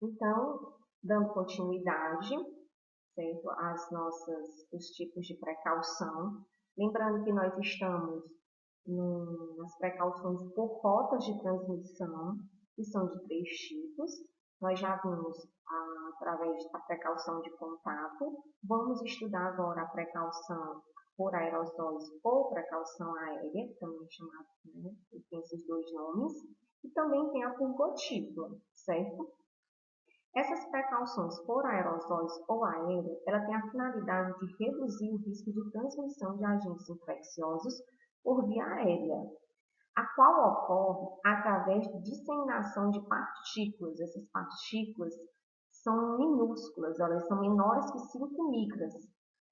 Então, dando continuidade, certo, os tipos de precaução, lembrando que nós estamos nas precauções por rotas de transmissão, que são de 3 tipos. Nós já vimos através da precaução de contato. Vamos estudar agora a precaução por aerossóis ou precaução aérea, também chamada, né, tem esses 2 nomes. E também tem a por gotícula, certo? Essas precauções por aerossóis ou aérea, ela tem a finalidade de reduzir o risco de transmissão de agentes infecciosos por via aérea, a qual ocorre através de disseminação de partículas. Essas partículas são minúsculas, elas são menores que 5 micras,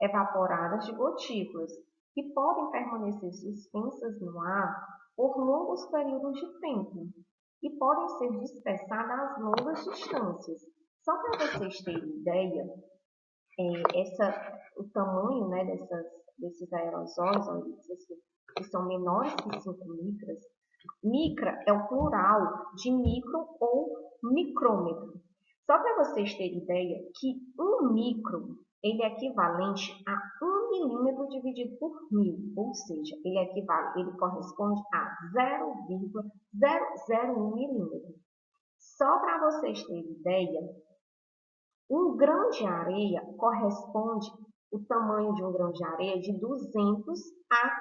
evaporadas de gotículas, que podem permanecer suspensas no ar por longos períodos de tempo e podem ser dispersadas a longas distâncias. Só para vocês terem ideia, o tamanho, né, desses aerosóis, que são menores que 5 micras, micra é o plural de micro ou micrômetro. Só para vocês terem ideia que 1 micro ele é equivalente a 1 milímetro dividido por 1000, ou seja, ele corresponde a 0,001 milímetro. Só para vocês terem ideia, um grão de areia corresponde, o tamanho de um grão de areia de 200 a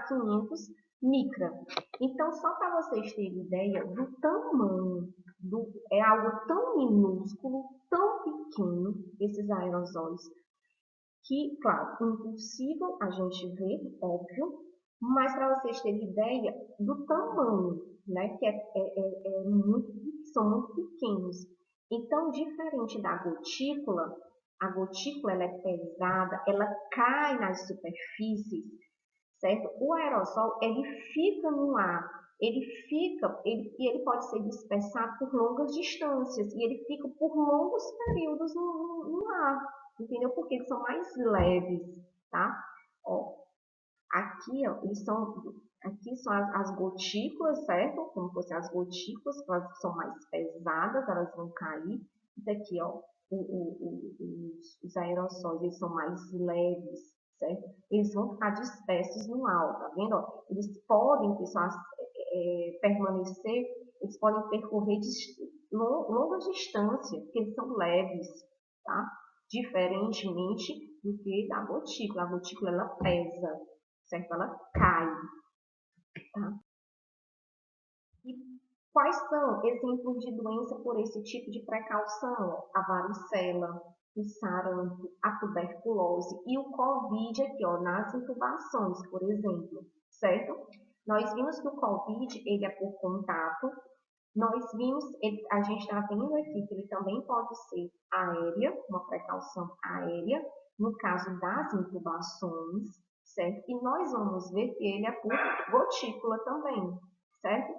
500 micra. Então, só para vocês terem ideia do tamanho, é algo tão minúsculo, tão pequeno, esses aerosóis, que, claro, impossível a gente ver, óbvio, mas para vocês terem ideia do tamanho, né, que são muito pequenos. Então, diferente da gotícula, a gotícula ela é pesada, ela cai nas superfícies, certo? O aerossol ele fica no ar, e ele pode ser dispersado por longas distâncias, e ele fica por longos períodos no ar, entendeu? Porque eles são mais leves, tá? Ó, aqui, ó, aqui são as gotículas, certo? Como fossem as gotículas, elas são mais pesadas, elas vão cair. Isso aqui, ó, os aerossóis, eles são mais leves, certo? Eles vão ficar dispersos no ar, tá vendo? Ó? Eles podem, pessoal, permanecer, eles podem percorrer longas distâncias, porque eles são leves, tá? Diferentemente do que da gotícula. A gotícula, ela pesa, certo? Ela cai, tá? E quais são exemplos de doença por esse tipo de precaução? A varicela, o sarampo, a tuberculose e o Covid aqui, ó, nas intubações, por exemplo, certo? Nós vimos que o Covid, ele é por contato. Nós vimos, a gente está vendo aqui que ele também pode ser aérea, uma precaução aérea, no caso das intubações, certo? E nós vamos ver que ele é por gotícula também, certo?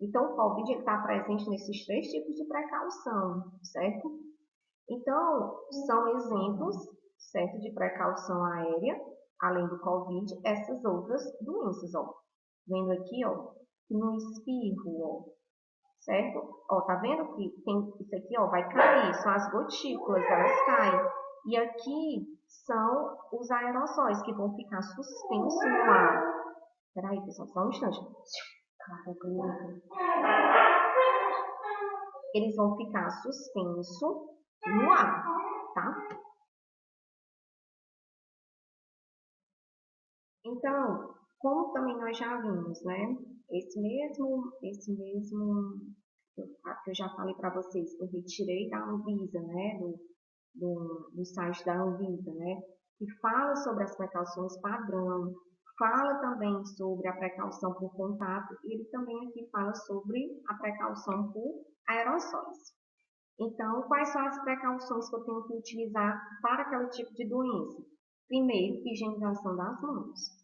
Então, o Covid está presente nesses 3 tipos de precaução, certo? Então, são exemplos, certo, de precaução aérea, além do Covid, essas outras doenças, ó. Vendo aqui, ó, no espirro, ó, certo? Ó, tá vendo que tem isso aqui, ó, vai cair, são as gotículas, elas caem. E aqui são os aerossóis que vão ficar suspensos no ar. Peraí, pessoal, só um instante. Eles vão ficar suspensos no ar, tá? Então, como também nós já vimos, né? Que eu já falei para vocês, que eu retirei da Anvisa, né? Do site da Anvisa, né? Que fala sobre as precauções padrão, fala também sobre a precaução por contato e ele também aqui fala sobre a precaução por aerossóis. Então, quais são as precauções que eu tenho que utilizar para aquele tipo de doença? Primeiro, higienização das mãos.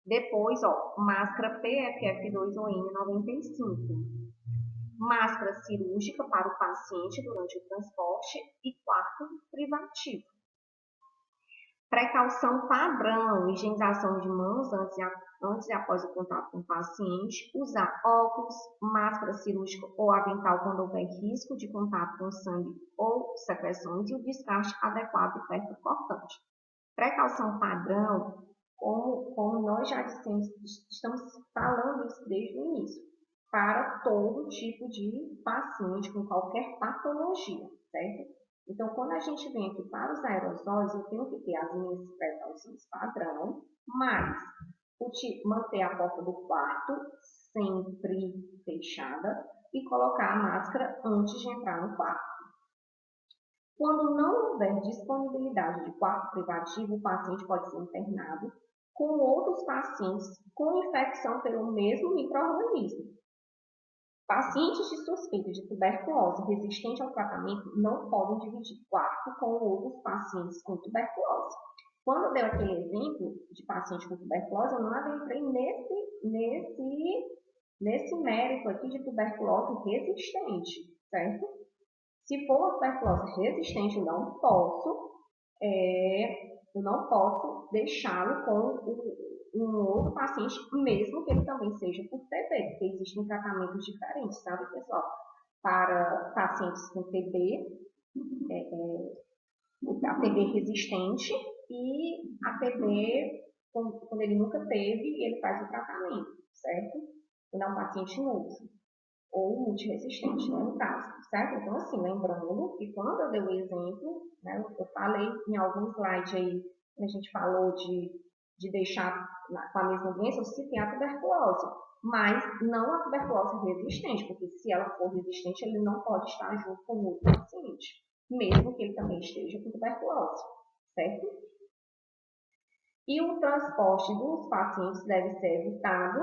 Depois, ó, máscara PFF2 ou N95. Máscara cirúrgica para o paciente durante o transporte. E quarto, privativo. Precaução padrão, higienização de mãos antes e após o contato com o paciente, usar óculos, máscara cirúrgica ou avental quando houver risco de contato com sangue ou secreções e o descarte adequado do perto cortante. Precaução padrão, como nós já dissemos, estamos falando isso desde o início, para todo tipo de paciente com qualquer patologia, certo? Então, quando a gente vem aqui para os aerosóis, eu tenho que ter as minhas precauções padrão, mas manter a porta do quarto sempre fechada e colocar a máscara antes de entrar no quarto. Quando não houver disponibilidade de quarto privativo, o paciente pode ser internado com outros pacientes com infecção pelo mesmo micro-organismo. Pacientes de suspeita de tuberculose resistente ao tratamento não podem dividir quarto com outros pacientes com tuberculose. Quando eu dei aquele exemplo de paciente com tuberculose, eu não adentrei nesse mérito aqui de tuberculose resistente, certo? Se for uma tuberculose resistente, eu não posso deixá-lo com um outro paciente, mesmo que ele também seja por TB, porque existem tratamentos diferentes, sabe, pessoal? Para pacientes com TB, a TB resistente e a TB, quando ele nunca teve, ele faz o tratamento, certo? E não um paciente novo, ou multiresistente, né, no caso, certo? Então, assim, lembrando que quando eu dei o exemplo, né, eu falei em algum slide aí, a gente falou de deixar com a mesma doença, eu citei a tuberculose, mas não a tuberculose resistente, porque se ela for resistente, ele não pode estar junto com o outro paciente, mesmo que ele também esteja com tuberculose, certo? E o transporte dos pacientes deve ser evitado,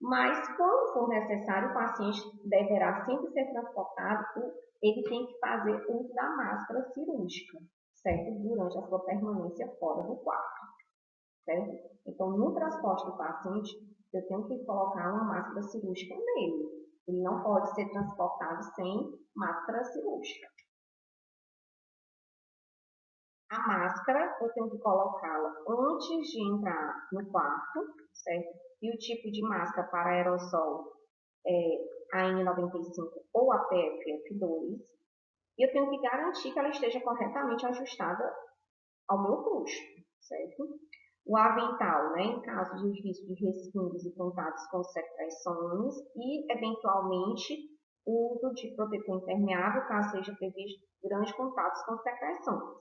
mas quando for necessário, o paciente deverá sempre ser transportado, ele tem que fazer uso da máscara cirúrgica, certo? Durante a sua permanência fora do quarto, certo? Então, no transporte do paciente, eu tenho que colocar uma máscara cirúrgica nele. Ele não pode ser transportado sem máscara cirúrgica. A máscara, eu tenho que colocá-la antes de entrar no quarto, certo? E o tipo de máscara para aerossol é a N95 ou a PFF2. E eu tenho que garantir que ela esteja corretamente ajustada ao meu custo, certo? O avental, né, em caso de risco de respingos e contatos com secreções e, eventualmente, o uso de protetor impermeável, caso seja previsto grandes contatos com secreções.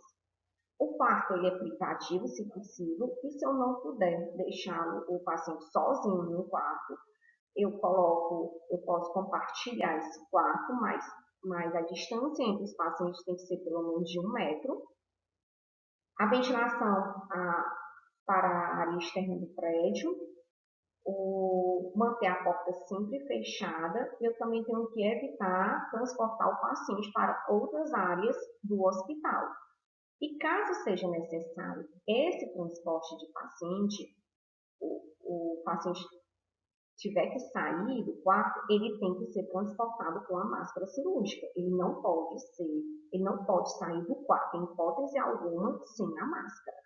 O quarto ele é privativo, se possível, e se eu não puder deixar o paciente sozinho no quarto, eu posso compartilhar esse quarto, mas a distância entre os pacientes tem que ser pelo menos de 1 metro. A ventilação para a área externa do prédio, manter a porta sempre fechada. Eu também tenho que evitar transportar o paciente para outras áreas do hospital. E caso seja necessário esse transporte de paciente, o paciente tiver que sair do quarto, ele tem que ser transportado com a máscara cirúrgica. Ele não pode sair do quarto, em hipótese alguma, sem a máscara,